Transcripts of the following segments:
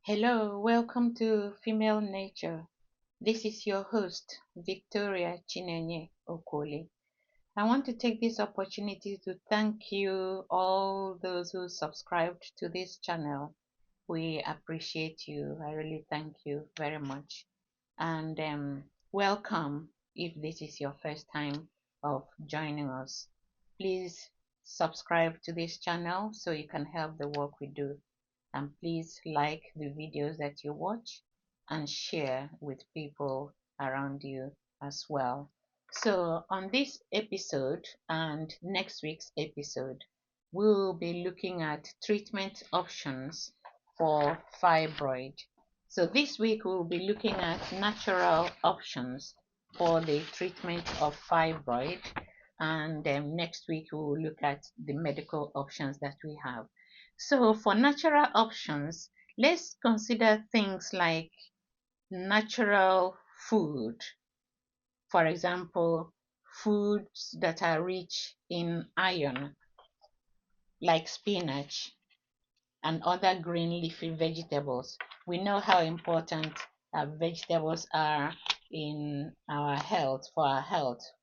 Hello, welcome to Female Nature. This is your host, Victoria Chinenye Okoli. I want to take this opportunity to thank you, all those who subscribed to this channel. We appreciate you. I really thank you very much. And welcome if this is your first time of joining us. Please subscribe to this channel so you can help the work we do, and please like the videos that you watch and share with people around you as well. So on this episode and next week's episode, we'll be looking at treatment options for fibroid. So this week we'll be looking at natural options for the treatment of fibroid, and next week we'll look at the medical options that we have. So for natural options, let's consider things like natural food. For example, foods that are rich in iron, like spinach and other green leafy vegetables. We know how important vegetables are in our health,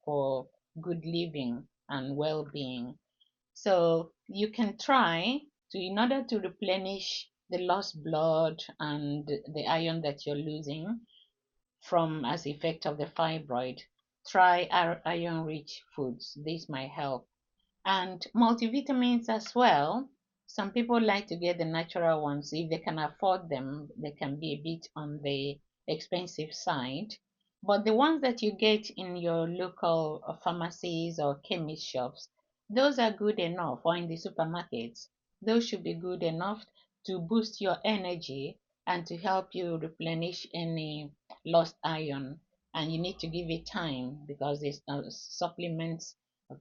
for good living and well-being. So you can try to, in order to replenish the lost blood and the iron that you're losing from as effect of the fibroid, try iron-rich foods. This might help. And multivitamins as well. Some people like to get the natural ones. If they can afford them, they can be a bit on the expensive side. But the ones that you get in your local pharmacies or chemist shops, those are good enough, or in the supermarkets. Those should be good enough to boost your energy and to help you replenish any lost iron. And you need to give it time, because these supplements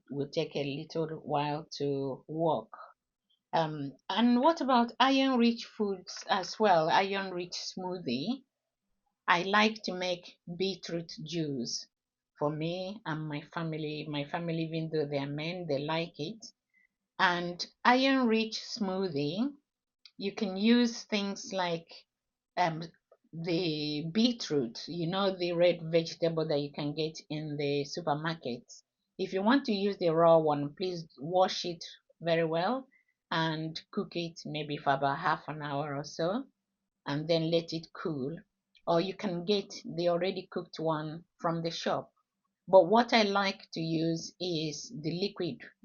will take a little while to work. And what about iron-rich foods as well? Iron-rich smoothie. I like to make beetroot juice for me and my family, even though they are men, they like it. And iron-rich smoothie, you can use things like um, the beetroot, the red vegetable that you can get in the supermarkets. If you want to use the raw one, please wash it very well and cook it maybe for about half an hour or so, and then let it cool. Or you can get the already cooked one from the shop. But what I like to use is the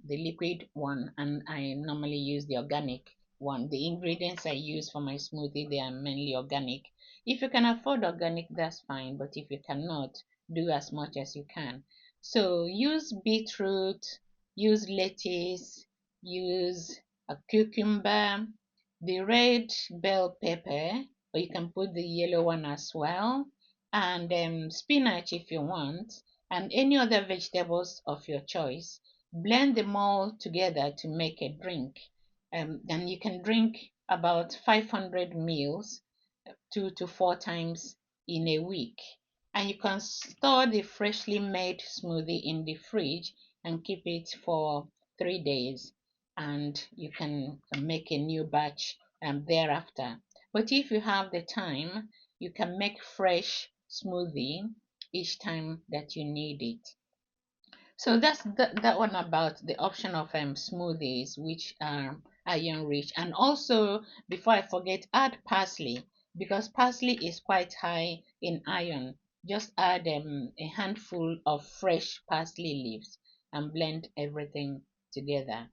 liquid one, and I normally use the organic one. The ingredients I use for my smoothie, they are mainly organic. If you can afford organic, that's fine, but if you cannot, do as much as you can. So use beetroot, use lettuce, use a cucumber, the red bell pepper, or you can put the yellow one as well, and spinach if you want, and any other vegetables of your choice. Blend them all together to make a drink. Then you can drink about 500 mils 2 to 4 times in a week. And you can store the freshly made smoothie in the fridge and keep it for 3 days. And you can make a new batch thereafter. But if you have the time, you can make fresh smoothie each time that you need it. So that's that one about the option of smoothies, which are iron rich. And also, before I forget, add parsley, because parsley is quite high in iron. Just add a handful of fresh parsley leaves and blend everything together.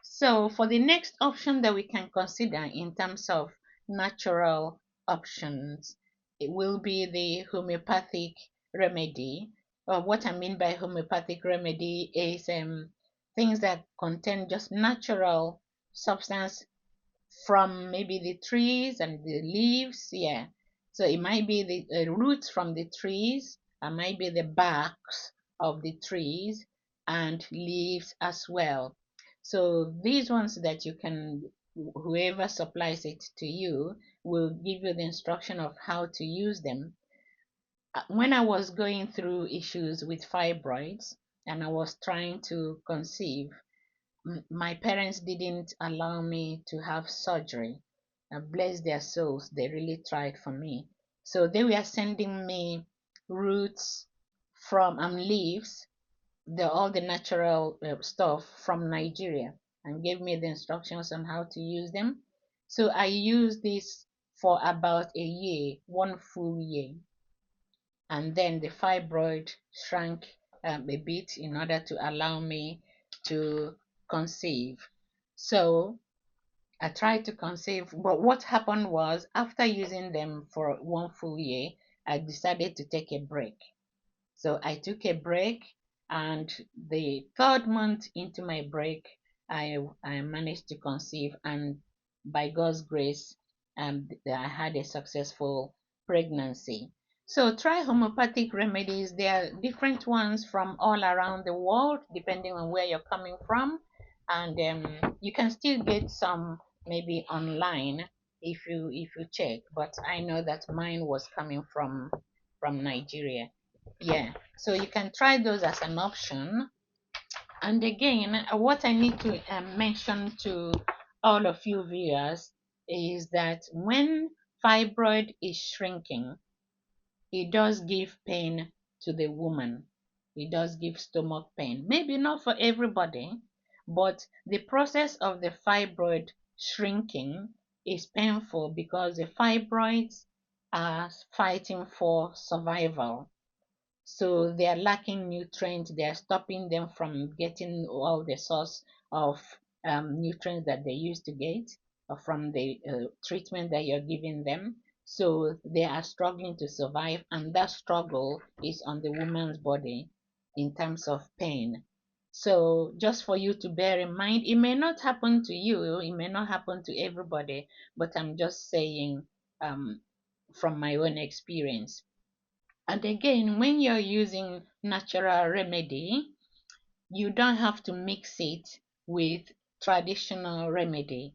So for the next option that we can consider in terms of natural options, it will be the homeopathic remedy. What I mean by homeopathic remedy is things that contain just natural substance from maybe the trees and the leaves. Yeah. So it might be the roots from the trees, and might be the barks of the trees and leaves as well. So these ones that you can, whoever supplies it to you will give you the instruction of how to use them. When I was going through issues with fibroids and I was trying to conceive, my parents didn't allow me to have surgery. bless their souls, they really tried for me. So they were sending me roots from leaves, all the natural stuff from Nigeria, and gave me the instructions on how to use them. So I used this for about a year, one full year, and then the fibroid shrank a bit in order to allow me to conceive. So I tried to conceive, but what happened was after using them for one full year, I decided to take a break. So I took a break, and the third month into my break, I managed to conceive, and by God's grace, I had a successful pregnancy. So try homeopathic remedies. There are different ones from all around the world, depending on where you're coming from, and you can still get some maybe online if you check. But I know that mine was coming from Nigeria. Yeah, so you can try those as an option. And again, what I need to mention to all of you viewers is that when fibroid is shrinking, it does give pain to the woman. It does give stomach pain. Maybe not for everybody, but the process of the fibroid shrinking is painful because the fibroids are fighting for survival. So they are lacking nutrients. They are stopping them from getting all the source of nutrients that they used to get from the treatment that you're giving them. So they are struggling to survive, and that struggle is on the woman's body in terms of pain. So just for you to bear in mind, it may not happen to you, it may not happen to everybody, but I'm just saying from my own experience. And again, when you're using natural remedy, you don't have to mix it with traditional remedy.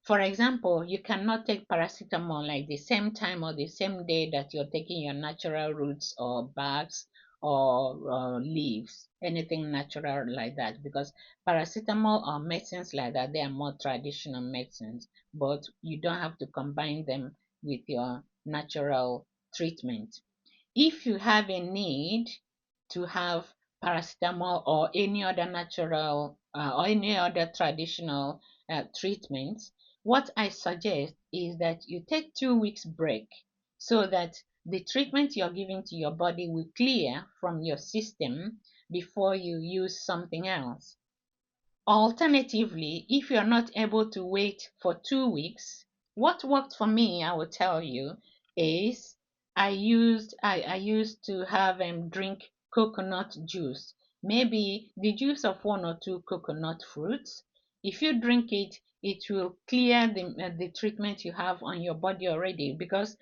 For example, you cannot take paracetamol like the same time or the same day that you're taking your natural roots or barks or leaves, anything natural like that, because paracetamol or medicines like that, they are more traditional medicines, but you don't have to combine them with your natural treatment. If you have a need to have paracetamol or any other natural or any other traditional treatments, what I suggest is that you take 2 weeks break so that the treatment you're giving to your body will clear from your system before you use something else. Alternatively, if you're not able to wait for 2 weeks, what worked for me, I will tell you, is I used to have drink coconut juice. Maybe the juice of one or two coconut fruits. If you drink it, it will clear the treatment you have on your body already, because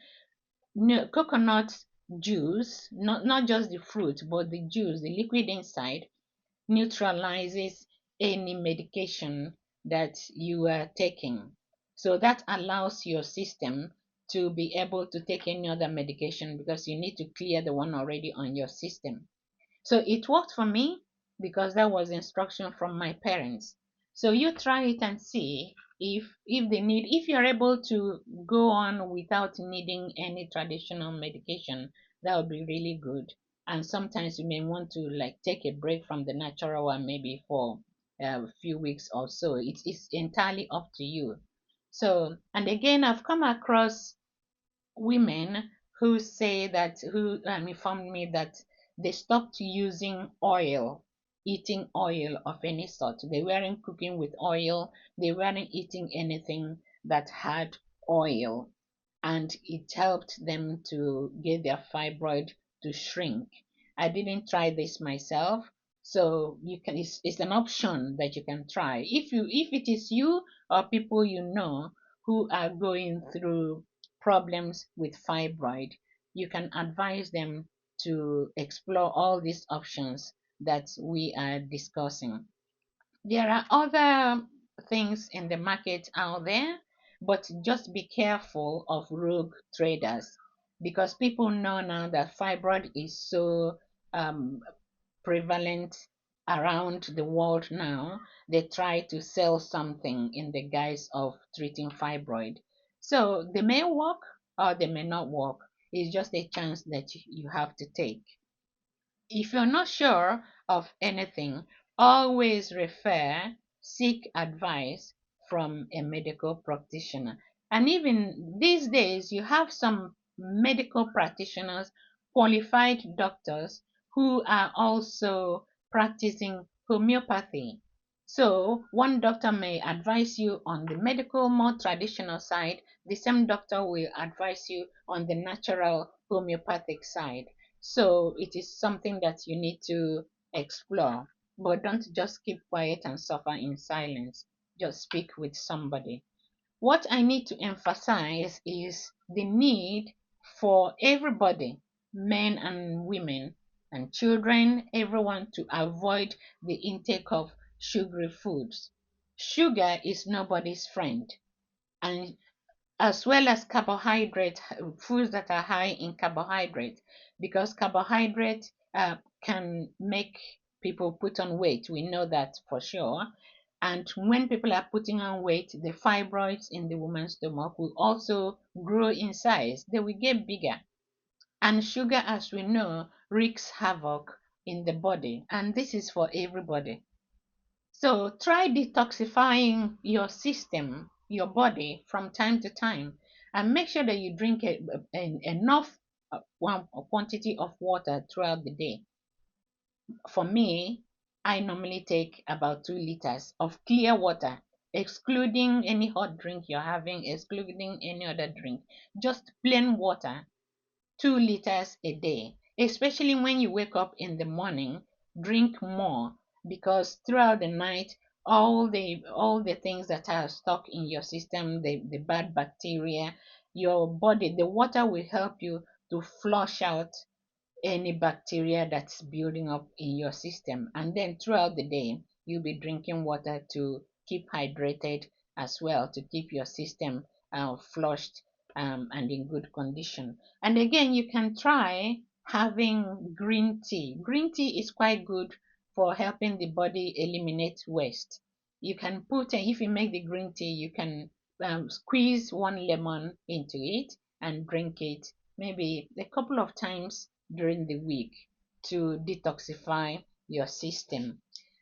no, coconut juice, not just the fruit, but the juice, the liquid inside, neutralizes any medication that you are taking. So that allows your system to be able to take any other medication because you need to clear the one already on your system. So it worked for me because that was instruction from my parents. So you try it and see if you're able to go on without needing any traditional medication, that would be really good. And sometimes you may want to like take a break from the natural one maybe for a few weeks or so. It's entirely up to you. So, and again, I've come across women who informed me that they stopped using oil, eating oil of any sort. They weren't cooking with oil, they weren't eating anything that had oil, and it helped them to get their fibroid to shrink. I didn't try this myself, so it's an option that you can try if it is you or people you know who are going through problems with fibroid. You can advise them to explore all these options that we are discussing. There are other things in the market out there, but just be careful of rogue traders, because people know now that fibroid is so um, prevalent around the world now. They try to sell something in the guise of treating fibroid. So they may work or they may not work. It's just a chance that you have to take. If you're not sure of anything, always seek advice from a medical practitioner. And even these days, you have some medical practitioners, qualified doctors who are also practicing homeopathy. So, one doctor may advise you on the medical, more traditional side, the same doctor will advise you on the natural homeopathic side. So it is something that you need to explore. But don't just keep quiet and suffer in silence. Just speak with somebody. What I need to emphasize is the need for everybody, men and women and children, everyone to avoid the intake of sugary foods. Sugar is nobody's friend. And as well as carbohydrate foods that are high in carbohydrate, because carbohydrate can make people put on weight. We know that for sure. And when people are putting on weight, the fibroids in the woman's stomach will also grow in size. They will get bigger. And sugar, as we know, wreaks havoc in the body, and this is for everybody. So try detoxifying your system, your body from time to time, and make sure that you drink enough quantity of water throughout the day. For me, I normally take about 2 liters of clear water, excluding any hot drink you're having, excluding any other drink, just plain water. 2 liters a day, especially when you wake up in the morning. Drink more, because throughout the night, all the things that are stuck in your system, the bad bacteria, your body, the water will help you to flush out any bacteria that's building up in your system. And then throughout the day, you'll be drinking water to keep hydrated as well, to keep your system flushed and in good condition. And again, you can try having green tea. Green tea is quite good for helping the body eliminate waste. You can if you make the green tea, you can squeeze 1 lemon into it and drink it maybe a couple of times during the week to detoxify your system.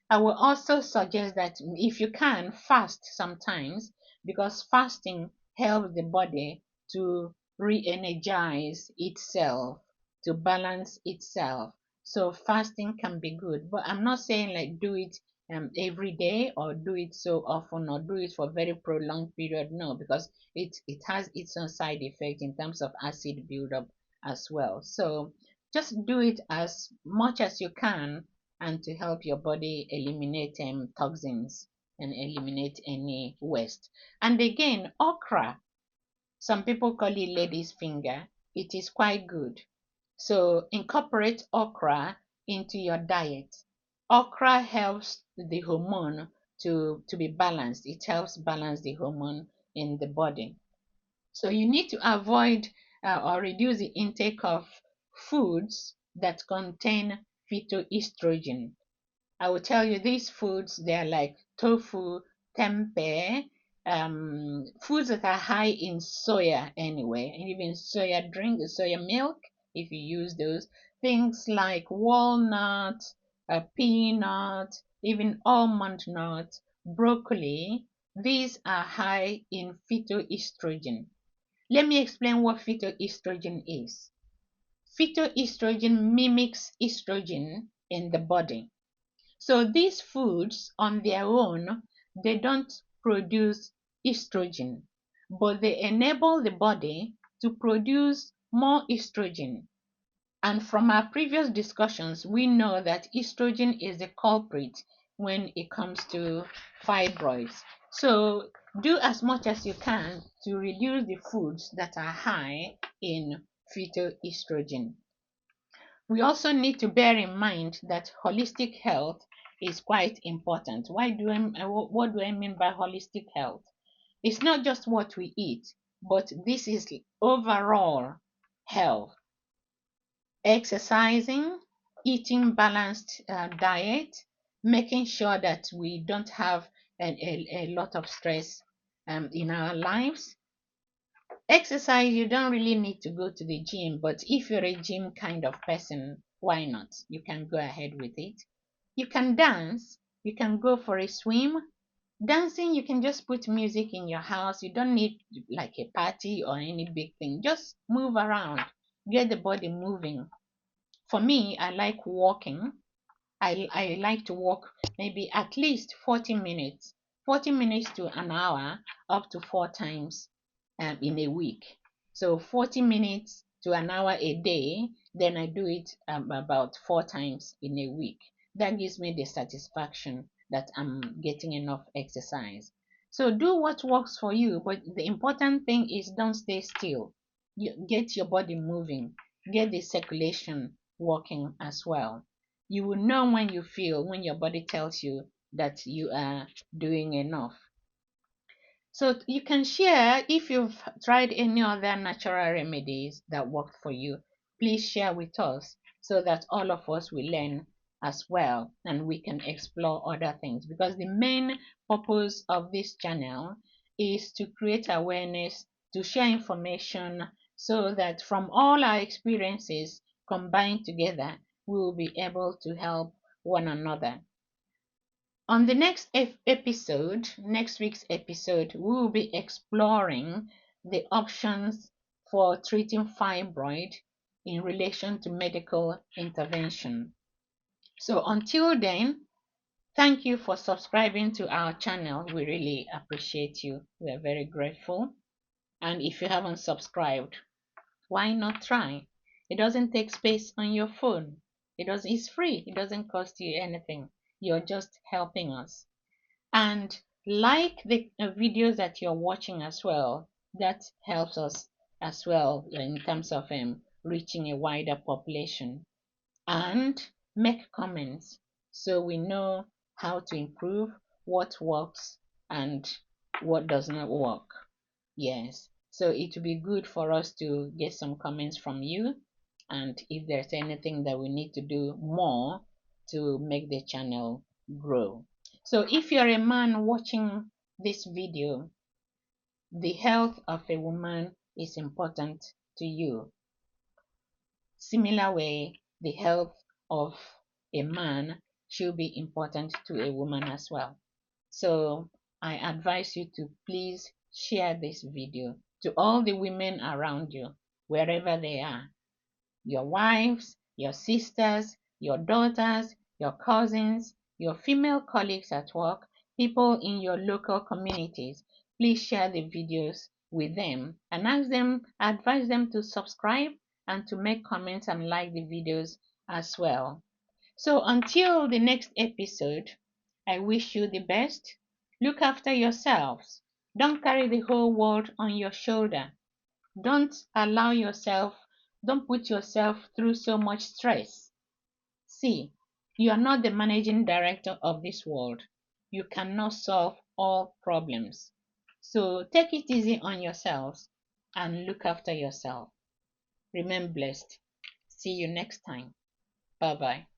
I will also suggest that if you can, fast sometimes, because fasting helps the body to re-energize itself, to balance itself. So fasting can be good, but I'm not saying like do it every day or do it so often or do it for a very prolonged period. No, because it has its own side effect in terms of acid buildup as well. So just do it as much as you can, and to help your body eliminate toxins and eliminate any waste. And again, okra, some people call it lady's finger. It is quite good. So incorporate okra into your diet. Okra helps the hormone to be balanced. It helps balance the hormone in the body. So you need to avoid or reduce the intake of foods that contain phytoestrogen. I will tell you these foods, they're like tofu, tempeh, foods that are high in soya anyway, and even soya drink, soya milk, if you use those. Things like walnut, peanut, even almond nut, broccoli, these are high in phytoestrogen. Let me explain what phytoestrogen is. Phytoestrogen mimics estrogen in the body. So these foods on their own, they don't produce estrogen, but they enable the body to produce more estrogen. And from our previous discussions, we know that estrogen is the culprit when it comes to fibroids. So do as much as you can to reduce the foods that are high in phytoestrogen. We also need to bear in mind that holistic health is quite important. What do I mean by holistic health? It's not just what we eat, but this is overall health. Exercising, eating balanced diet, making sure that we don't have a lot of stress in our lives, Exercise, you don't really need to go to the gym, but if you're a gym kind of person, why not? You can go ahead with it. You can dance, you can go for a swim. Dancing, you can just put music in your house. You don't need like a party or any big thing. Just move around, get the body moving. For me, I like walking. I like to walk maybe at least 40 minutes, 40 minutes to an hour, up to 4 times in a week. So 40 minutes to an hour a day, then I do it about 4 times in a week. That gives me the satisfaction that I'm getting enough exercise. So do what works for you, but the important thing is don't stay still. You get your body moving, get the circulation working as well. You will know when you feel, when your body tells you that you are doing enough. So you can share if you've tried any other natural remedies that worked for you. Please share with us so that all of us will learn as well and we can explore other things, because the main purpose of this channel is to create awareness, to share information, so that from all our experiences combined together, we will be able to help one another. On the next episode, next week's episode, we will be exploring the options for treating fibroid in relation to medical intervention. So until then, thank you for subscribing to our channel. We really appreciate you. We are very grateful. And if you haven't subscribed, why not try? It doesn't take space on your phone. It's free. It doesn't cost you anything. You're just helping us. And like the videos that you're watching as well. That helps us as well in terms of reaching a wider population. And make comments so we know how to improve, what works and what does not work. Yes, so it will be good for us to get some comments from you, and if there's anything that we need to do more to make the channel grow. So if you're a man watching this video, the health of a woman is important to you. Similar way, the health of a man should be important to a woman as well. So I advise you to please share this video to all the women around you, wherever they are. Your wives, your sisters, your daughters, your cousins, your female colleagues at work, people in your local communities. Please share the videos with them and advise them to subscribe and to make comments and like the videos as well. So until the next episode, I wish you the best. Look after yourselves. Don't carry the whole world on your shoulder. Don't don't put yourself through so much stress. See, you are not the managing director of this world. You cannot solve all problems. So take it easy on yourselves and look after yourself. Remain blessed. See you next time. Bye bye.